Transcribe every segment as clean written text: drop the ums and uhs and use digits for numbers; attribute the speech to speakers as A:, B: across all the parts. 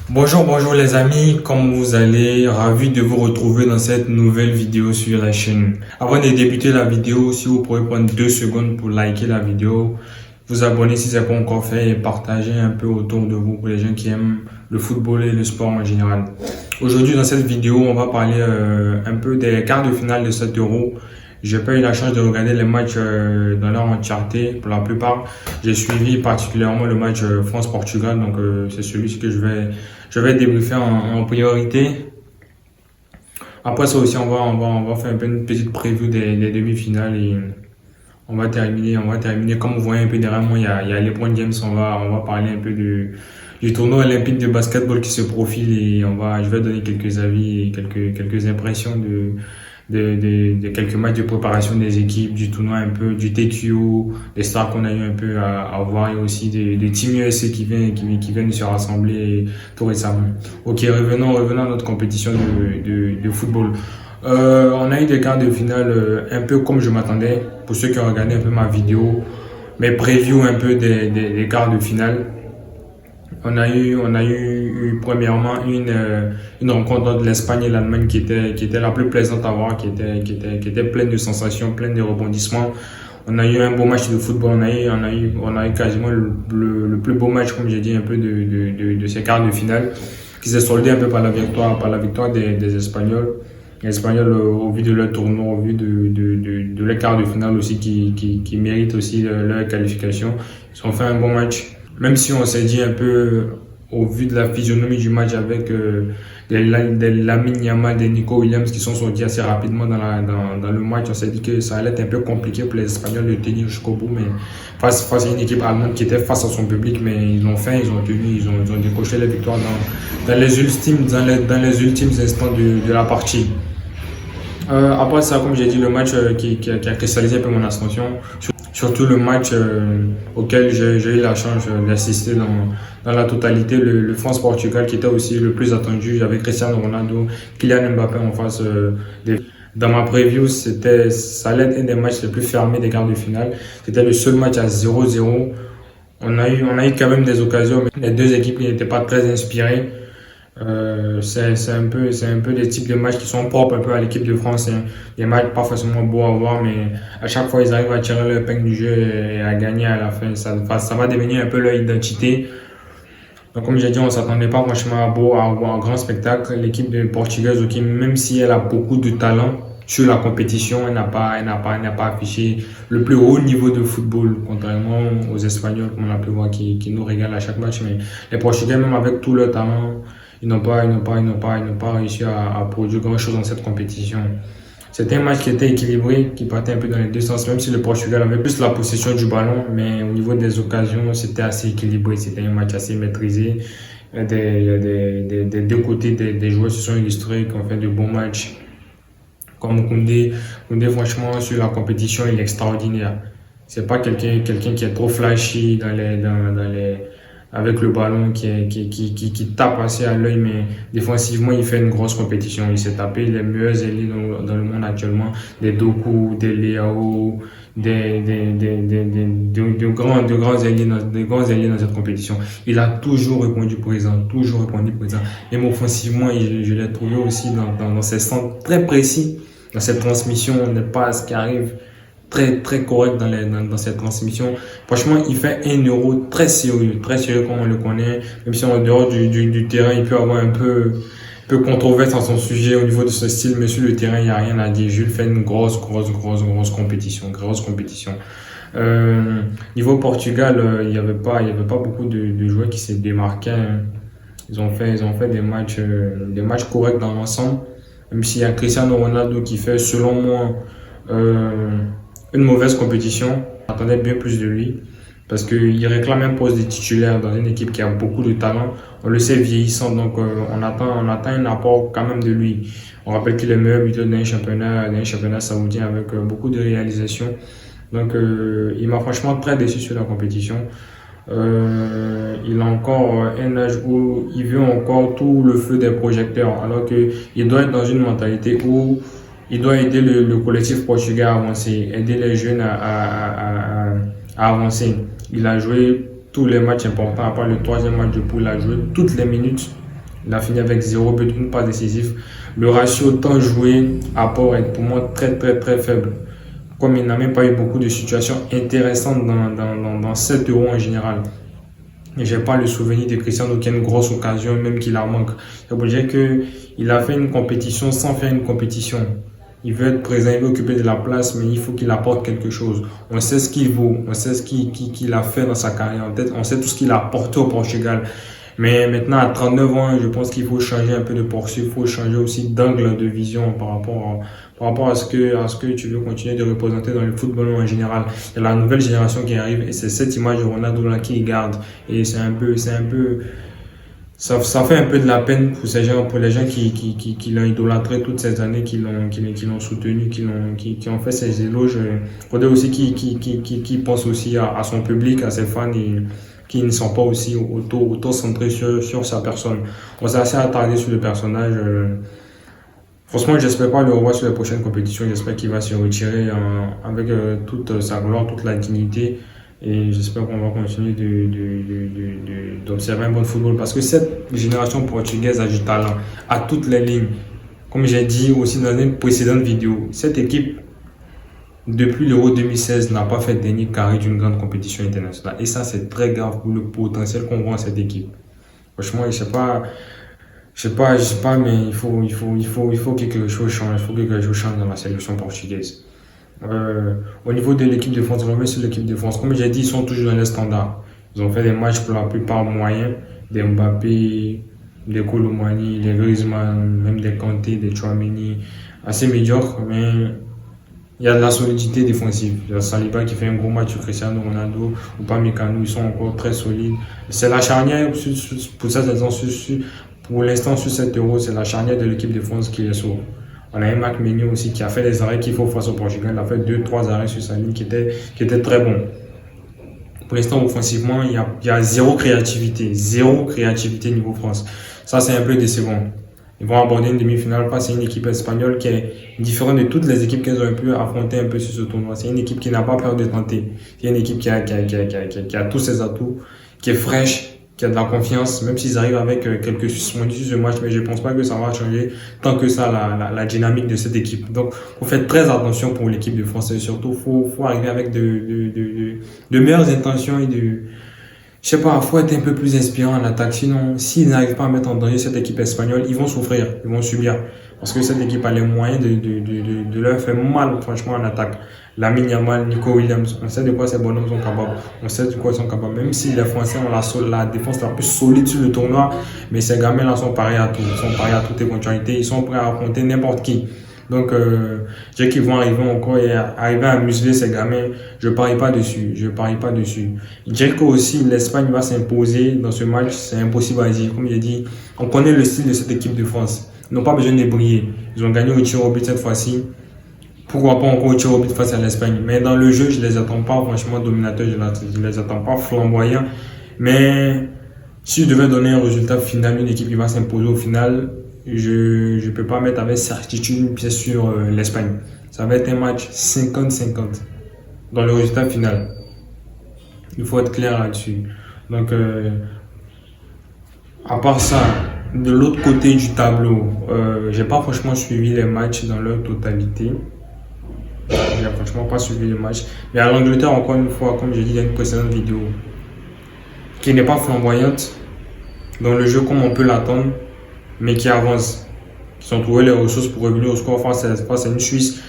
A: Bonjour les amis, comment vous allez? Ravi de vous retrouver dans cette nouvelle vidéo sur la chaîne. Avant de débuter la vidéo, si vous pouvez prendre 2 secondes pour liker la vidéo, vous abonner si ce n'est pas encore fait et partager un peu autour de vous pour les gens qui aiment le football et le sport en général. Aujourd'hui dans cette vidéo, on va parler un peu des quarts de finale de 7 euros. J'ai pas eu la chance de regarder les matchs dans leur entièreté pour la plupart. J'ai suivi particulièrement le match France-Portugal, donc c'est celui que je vais débriefer en priorité. Après ça aussi, on va faire un peu une petite preview des demi-finales et on va terminer. Comme vous voyez un peu derrière moi, il y a LeBron James, on va parler un peu du tournoi olympique de basketball qui se profile et je vais donner quelques avis et quelques impressions de quelques matchs de préparation des équipes, du tournoi un peu, du TQO, des stars qu'on a eu un peu à voir et aussi des teams USA qui viennent se rassembler tout récemment. Ok, revenons à notre compétition de football. On a eu des quarts de finale un peu comme je m'attendais. Pour ceux qui ont regardé un peu ma vidéo, mes previews un peu des quarts de finale. On a eu premièrement une rencontre entre l'Espagne et l'Allemagne qui était la plus plaisante à voir, qui était pleine de sensations, pleine de rebondissements. On a eu un beau match de football, on a eu quasiment le plus beau match, comme j'ai dit, un peu de ces quarts de finale, qui s'est soldé un peu par la victoire des Espagnols. Les Espagnols, au vu de leur tournoi, au vu de leur quart de finale aussi, qui méritent aussi leur qualification, ils ont fait un bon match. Même si on s'est dit un peu, au vu de la physionomie du match avec des Lamine Yamal, des Nico Williams qui sont sortis assez rapidement dans le match, on s'est dit que ça allait être un peu compliqué pour les Espagnols de tenir jusqu'au bout. Mais face à une équipe allemande qui était face à son public, mais ils l'ont fait, ils ont tenu, ils ont décoché les victoires dans les ultimes instants de la partie. Après ça, comme j'ai dit, le match qui a cristallisé un peu mon ascension, surtout le match auquel j'ai eu la chance d'assister dans la totalité, le France-Portugal qui était aussi le plus attendu avec Cristiano Ronaldo, Kylian Mbappé en face. Dans ma preview, ça allait être un des matchs les plus fermés des quarts de finale. C'était le seul match à 0-0. On a eu quand même des occasions, mais les deux équipes n'étaient pas très inspirées. C'est un peu des types de matchs qui sont propres un peu à l'équipe de France, hein. Des matchs pas forcément beaux à voir, mais à chaque fois ils arrivent à tirer leur épingle du jeu et à gagner à la fin. Ça va devenir un peu leur identité. Donc comme j'ai dit, on ne s'attendait pas franchement à voir un grand spectacle. L'équipe de Portugaise, ok, même si elle a beaucoup de talent sur la compétition, elle n'a pas affiché le plus haut niveau de football, contrairement aux Espagnols, comme on a pu voir, qui nous régalent à chaque match. Mais les Portugais, même avec tout leur talent, ils n'ont pas réussi à produire grand-chose dans cette compétition. C'était un match qui était équilibré, qui partait un peu dans les deux sens, même si le Portugal avait plus la possession du ballon, mais au niveau des occasions, c'était assez équilibré. C'était un match assez maîtrisé. Des deux côtés, des joueurs se sont illustrés, qui ont fait de bons matchs. Comme Koundé, franchement, sur la compétition, il est extraordinaire. C'est pas quelqu'un qui est trop flashy avec le ballon qui tape assez à l'œil, mais défensivement, il fait une grosse compétition. Il s'est tapé les meilleurs ailiers dans le monde actuellement, des Doku, des Leao, de grands ailiers dans cette compétition. Il a toujours répondu présent, toujours répondu présent. Même offensivement, je l'ai trouvé aussi dans ses centres très précis, dans cette transmission, des passes qui arrivent très correct dans cette transmission. Franchement, il fait un euro très sérieux comme on le connaît. Même si en dehors du terrain, il peut avoir un peu controverse dans son sujet au niveau de ce style, mais sur le terrain, il n'y a rien à dire. Jules fait une grosse compétition. Niveau Portugal, il n'y avait pas beaucoup de joueurs qui se démarquaient, hein. Ils ont fait des matchs corrects dans l'ensemble. Même s'il y a Cristiano Ronaldo qui fait, selon moi, une mauvaise compétition. On attendait bien plus de lui parce qu'il réclame un poste de titulaire dans une équipe qui a beaucoup de talent. On le sait vieillissant, donc on attend un apport quand même de lui. On rappelle qu'il est meilleur buteur d'un championnat saoudien avec beaucoup de réalisations. Donc il m'a franchement très déçu sur la compétition. Il a encore un âge où il veut encore tout le feu des projecteurs, alors qu'il doit être dans une mentalité où il doit aider le collectif portugais à avancer, aider les jeunes à avancer. Il a joué tous les matchs importants, à part le troisième match de poule, il a joué toutes les minutes. Il a fini avec 0 but, une passe décisive. Le ratio temps joué, apport est pour moi très faible. Comme il n'a même pas eu beaucoup de situations intéressantes dans 7 euros en général. Et j'ai pas le souvenir de Cristiano qui a une grosse occasion, même qu'il en manque. Ça veut dire qu'il a fait une compétition sans faire une compétition. Il veut être présent, il veut occuper de la place, mais il faut qu'il apporte quelque chose. On sait ce qu'il vaut, on sait ce qu'il a fait dans sa carrière en tête, on sait tout ce qu'il a apporté au Portugal. Mais maintenant, à 39 ans, je pense qu'il faut changer un peu de poursuite, il faut changer aussi d'angle de vision par rapport à ce que tu veux continuer de représenter dans le football en général. Il y a la nouvelle génération qui arrive et c'est cette image de Ronaldo là qui garde. Et ça fait un peu de la peine pour ces gens, pour les gens qui l'ont idolâtré toutes ces années, qui l'ont soutenu, qui ont fait ses éloges. Il faudrait aussi qu'il pense aussi à son public, à ses fans et qui ne sont pas aussi auto-centrés sur sa personne. On s'est assez attardé sur le personnage. Franchement, j'espère pas le revoir sur les prochaines compétitions. J'espère qu'il va se retirer avec toute sa gloire, toute la dignité. Et j'espère qu'on va continuer d'observer un bon football. Parce que cette génération portugaise a du talent à toutes les lignes. Comme j'ai dit aussi dans une précédente vidéo, cette équipe, depuis l'Euro 2016, n'a pas fait le dernier carré d'une grande compétition internationale. Et ça, c'est très grave pour le potentiel qu'on voit en cette équipe. Franchement, je sais pas, mais il faut que quelque chose change. Il faut que quelque chose change dans la sélection portugaise. Au niveau de l'équipe de France, on remet sur l'équipe de France. Comme j'ai dit, ils sont toujours dans les standards. Ils ont fait des matchs pour la plupart moyens. Des Mbappé, des Colomani, des Griezmann, même des Kanté, des Tchouaméni. Assez médiocres, mais il y a de la solidité défensive. Il y a Saliba qui fait un gros match sur Cristiano Ronaldo ou pas Mécano, ils sont encore très solides. C'est la charnière pour cette saison, pour l'instant sur 7 euros, c'est la charnière de l'équipe de France qui est sauve. On a un Marc Meunier aussi qui a fait des arrêts qu'il faut face au Portugal. Il a fait 2-3 arrêts sur sa ligne qui étaient très bons. Pour l'instant, offensivement, il y a zéro créativité niveau France. Ça, c'est un peu décevant. Ils vont aborder une demi-finale face à une équipe espagnole qui est différente de toutes les équipes qu'elles ont pu affronter un peu sur ce tournoi. C'est une équipe qui n'a pas peur de tenter. C'est une équipe qui a tous ses atouts, qui est fraîche, qui a de la confiance, même s'ils arrivent avec quelques suspendus sur ce match, mais je pense pas que ça va changer tant que ça la dynamique de cette équipe. Donc, faut faire très attention pour l'équipe de France et surtout, faut arriver avec de meilleures intentions et je sais pas, faut être un peu plus inspirant en attaque. Sinon, s'ils n'arrivent pas à mettre en danger cette équipe espagnole, ils vont souffrir, ils vont subir. Parce que cette équipe a les moyens de leur faire mal, franchement, en attaque. Lamine Yamal, Nico Williams, on sait de quoi ces bonhommes sont capables. On sait de quoi ils sont capables. Même si les Français ont la défense la plus solide sur le tournoi, mais ces gamins-là sont pareils à tout. Ils sont pareils à toute éventualité. Ils sont prêts à affronter n'importe qui. Donc, je dis qu'ils vont arriver encore et arriver à museler ces gamins. Je parie pas dessus. Je dirais que aussi l'Espagne va s'imposer dans ce match. C'est impossible à dire. Comme j'ai dit, on connaît le style de cette équipe de France. Ils n'ont pas besoin de briller. Ils ont gagné au tir au but cette fois-ci. Pourquoi pas encore au tir au but face à l'Espagne. Mais dans le jeu, je les attends pas franchement dominateurs. Je les attends pas flamboyants. Mais si je devais donner un résultat final, une équipe qui va s'imposer au final, je peux pas mettre avec certitude une pièce sur l'Espagne. Ça va être un match 50-50 dans le résultat final. Il faut être clair là-dessus. Donc, à part ça, de l'autre côté du tableau, j'ai pas franchement suivi les matchs dans leur totalité. J'ai franchement pas suivi le match. Mais à l'Angleterre, encore une fois, comme je dis dans une précédente vidéo, qui n'est pas flamboyante dans le jeu comme on peut l'attendre, mais qui avance, qui ont trouvé les ressources pour revenir au score face à une Suisse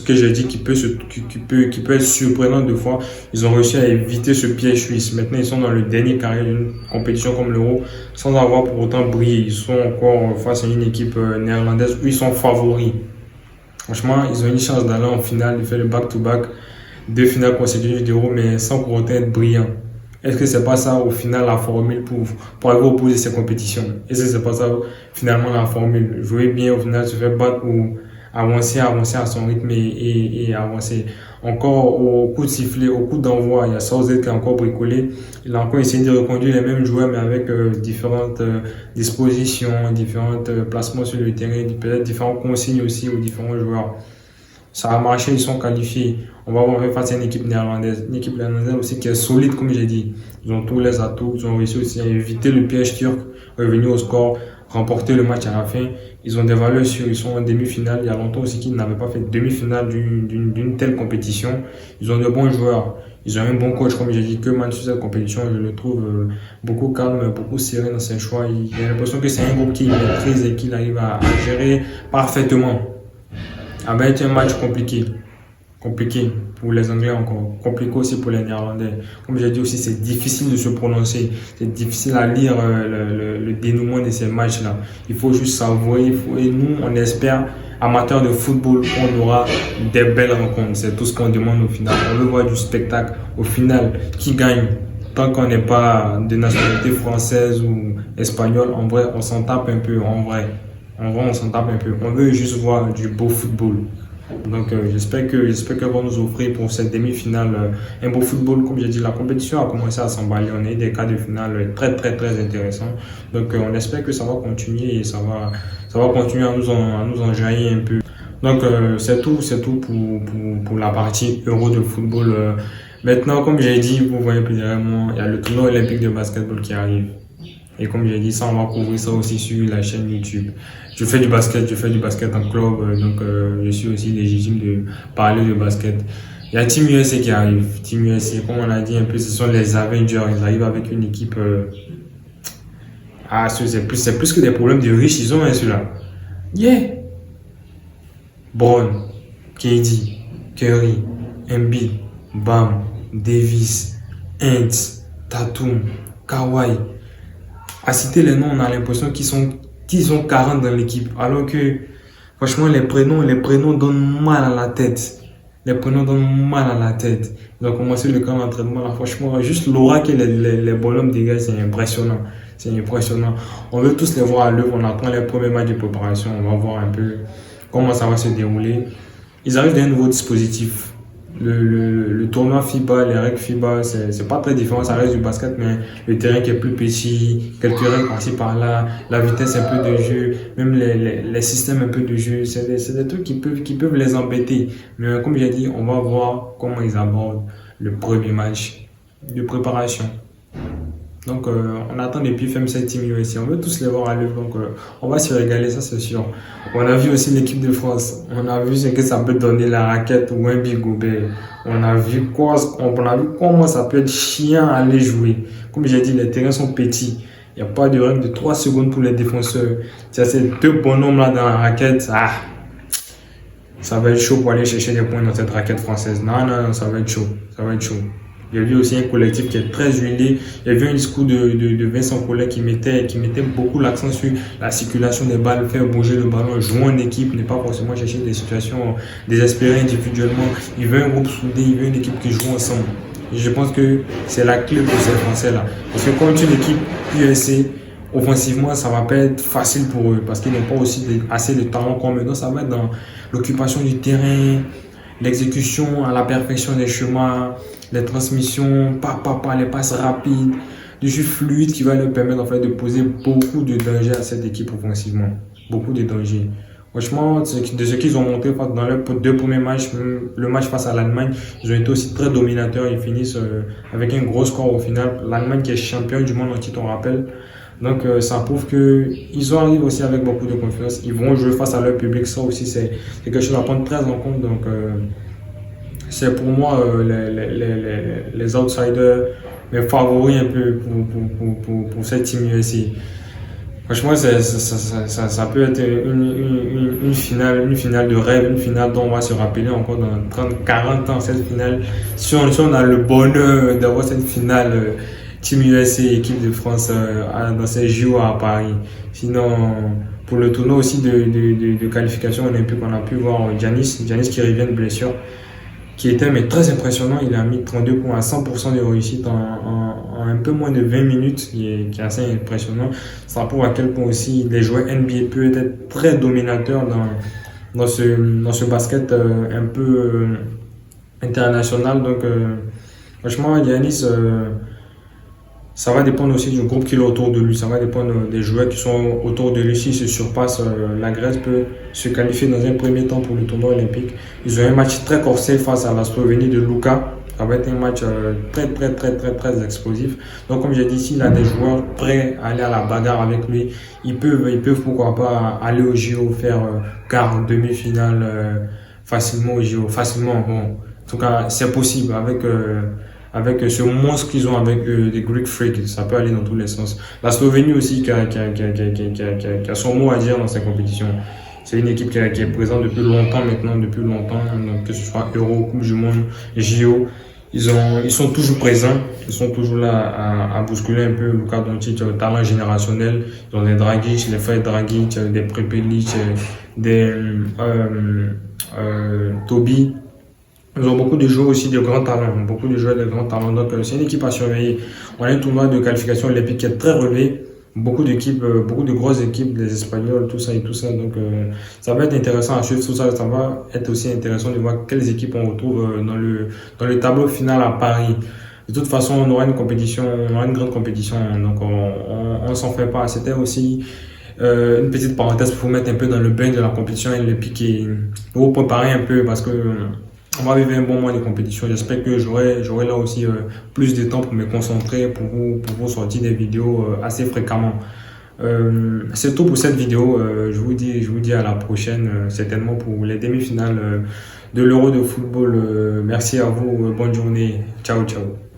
A: que j'ai dit qui peut être surprenante de fois. Ils ont réussi à éviter ce piège suisse. Maintenant, ils sont dans le dernier carré d'une compétition comme l'Euro, sans avoir pour autant brillé. Ils sont encore face à une équipe néerlandaise où ils sont favoris. Franchement, ils ont une chance d'aller en finale, de faire le back-to-back, 2 finales consécutives d'Euro, mais sans pour autant être brillant. Est-ce que c'est pas ça au final la formule pour arriver au bout de ces compétitions? Est-ce que c'est pas ça finalement la formule? Jouer bien au final, se faire battre ou avancer à son rythme et avancer. Encore au coup de sifflet, au coup d'envoi, il y a Southgate qui a encore bricolé. Il a encore essayé de reconduire les mêmes joueurs mais avec différentes dispositions, différents placements sur le terrain, peut-être différentes consignes aussi aux différents joueurs. Ça a marché, ils sont qualifiés. On va voir face à une équipe néerlandaise. Une équipe néerlandaise aussi qui est solide, comme j'ai dit. Ils ont tous les atouts. Ils ont réussi aussi à éviter le piège turc, revenir au score, remporter le match à la fin. Ils ont des valeurs sûres, ils sont en demi-finale. Il y a longtemps aussi qu'ils n'avaient pas fait demi-finale d'une telle compétition. Ils ont de bons joueurs, ils ont un bon coach, comme j'ai dit, que sur cette compétition, je le trouve beaucoup calme, beaucoup serré dans ses choix. J'ai l'impression que c'est un groupe qu'il maîtrise et qu'il arrive à gérer parfaitement. Ça va être un match compliqué pour les Anglais encore, compliqué aussi pour les Néerlandais. Comme j'ai dit aussi, c'est difficile de se prononcer, c'est difficile à lire le dénouement de ces matchs-là. Il faut juste savourer, et nous, on espère, amateurs de football, on aura des belles rencontres. C'est tout ce qu'on demande au final. On veut voir du spectacle. Au final, qui gagne? Tant qu'on n'est pas de nationalité française ou espagnole, en vrai, on s'en tape un peu, en vrai, on s'en tape un peu. On veut juste voir du beau football. Donc j'espère que vont nous offrir pour cette demi-finale un beau football. Comme j'ai dit, la compétition a commencé à s'emballer. On a eu des quarts de finale très intéressants. Donc on espère que ça va continuer et ça va continuer à nous enjailler un peu. Donc c'est tout pour la partie Euro de football. Maintenant, comme j'ai dit, vous voyez plus derrière moi, il y a le tournoi olympique de basketball qui arrive. Et comme j'ai dit, ça, on va couvrir ça aussi sur la chaîne YouTube. Je fais du basket en club, donc je suis aussi légitime de parler de basket. Il y a Team USA qui arrive. Team USA, comme on a dit un peu, ce sont les Avengers. Ils arrivent avec une équipe... c'est plus que des problèmes de riches, ils ont ceux-là. Yeah! Brown, KD, Curry, Embiid, Bam, Davis, Ant, Tatum, Kawhi. À citer les noms, on a l'impression qu'ils sont 40 dans l'équipe. Alors que, franchement, les prénoms donnent mal à la tête. Ils ont commencé le camp d'entraînement là. Franchement, juste l'aura que les bonhommes dégagent, c'est impressionnant. On veut tous les voir à l'œuvre. On attend les premiers matchs de préparation. On va voir un peu comment ça va se dérouler. Ils arrivent d'un nouveau dispositif. Le tournoi FIBA, les règles FIBA, c'est pas très différent, ça reste du basket, mais le terrain qui est plus petit, quelques règles par-ci par-là, la vitesse un peu de jeu, même les systèmes un peu de jeu, c'est des trucs qui peuvent les embêter. Mais comme j'ai dit, on va voir comment ils abordent le premier match de préparation. Donc on attend depuis FEM7 Team USA, on veut tous les voir à l'œuvre, donc on va se régaler, ça c'est sûr. On a vu aussi l'équipe de France, on a vu ce que ça peut donner la raquette ou un Big Gobert. On a vu comment ça peut être chiant à aller jouer. Comme j'ai dit, les terrains sont petits, il n'y a pas de règle de 3 secondes pour les défenseurs. Tu as ces deux bonhommes là dans la raquette, ça va être chaud pour aller chercher des points dans cette raquette française. Non, ça va être chaud. J'ai vu aussi un collectif qui est très huilé. J'ai vu un discours de Vincent Collet qui mettait beaucoup l'accent sur la circulation des balles, faire bouger le ballon, jouer en équipe, ne pas forcément chercher des situations désespérées individuellement. Il veut un groupe soudé, il veut une équipe qui joue ensemble. Et je pense que c'est la clé pour ces Français-là. Parce que quand une équipe USA, offensivement, ça va pas être facile pour eux parce qu'ils n'ont pas aussi assez de talent comme eux. Donc ça va être dans l'occupation du terrain, l'exécution à la perfection des chemins, les transmissions, les passes rapides, du jeu fluide qui va leur permettre en fait de poser beaucoup de dangers à cette équipe offensivement. Beaucoup de dangers. Franchement, de ce qu'ils ont montré dans leurs 2 premiers matchs, le match face à l'Allemagne, ils ont été aussi très dominateurs. Ils finissent avec un gros score au final. L'Allemagne qui est champion du monde en titre, on rappelle. Donc ça prouve qu'ils arrivent aussi avec beaucoup de confiance. Ils vont jouer face à leur public. Ça aussi, c'est quelque chose à prendre très en compte. Donc c'est pour moi les outsiders, mes favoris un peu pour cette team USA. Franchement, ça peut être une finale de rêve, une finale dont on va se rappeler encore dans 30, 40 ans, cette finale. Si on a le bonheur d'avoir cette finale Team USA, équipe de France dans ces JO à Paris. Sinon, pour le tournoi aussi de qualification olympique, on a pu voir Giannis qui revient de blessure, qui était mais très impressionnant. Il a mis 32 points à 100% de réussite en un peu moins de 20 minutes, qui est assez impressionnant. Ça prouve à quel point aussi les joueurs NBA peuvent être très dominateurs dans ce basket un peu international. Donc franchement, Giannis, ça va dépendre aussi du groupe qui est autour de lui. Ça va dépendre des joueurs qui sont autour de lui. S'il se surpasse, la Grèce peut se qualifier dans un premier temps pour le tournoi olympique. Ils ont un match très corsé face à la Slovénie de Luka Ça va être un match très explosif. Donc, comme j'ai dit, s'il a des joueurs prêts à aller à la bagarre avec lui, ils peuvent pourquoi pas aller au JO, faire quart, demi-finale facilement au JO. Facilement, bon. En tout cas, c'est possible avec ce monstre qu'ils ont avec des Greek Freaks. Ça peut aller dans tous les sens. La Slovénie aussi qui a son mot à dire dans ces compétitions. C'est une équipe qui est présente depuis longtemps maintenant, donc que ce soit Euro, Coupe du Monde, JO. Ils sont toujours présents, ils sont toujours là à bousculer un peu Luka Doncic, talent générationnel. Ils ont des Dragic, les frères Dragic, des Prepelic, des Toby. Ils ont beaucoup de joueurs aussi de grands talents, beaucoup de joueurs de grands talents. Donc c'est une équipe à surveiller. On a un tournoi de qualification olympique qui est très relevé. Beaucoup d'équipes, beaucoup de grosses équipes, les Espagnols, tout ça et tout ça. Donc ça va être intéressant à suivre tout ça. Ça va être aussi intéressant de voir quelles équipes on retrouve dans le tableau final à Paris. De toute façon, on aura une compétition, on aura une grande compétition. Donc on s'en fait pas. C'était aussi une petite parenthèse pour vous mettre un peu dans le bain de la compétition et le piquer, pour vous préparer un peu parce que on va vivre un bon mois de compétition. J'espère que j'aurai là aussi plus de temps pour me concentrer, pour vous sortir des vidéos assez fréquemment. C'est tout pour cette vidéo. Je vous dis à la prochaine, certainement pour les demi-finales de l'Euro de football. Merci à vous. Bonne journée. Ciao, ciao.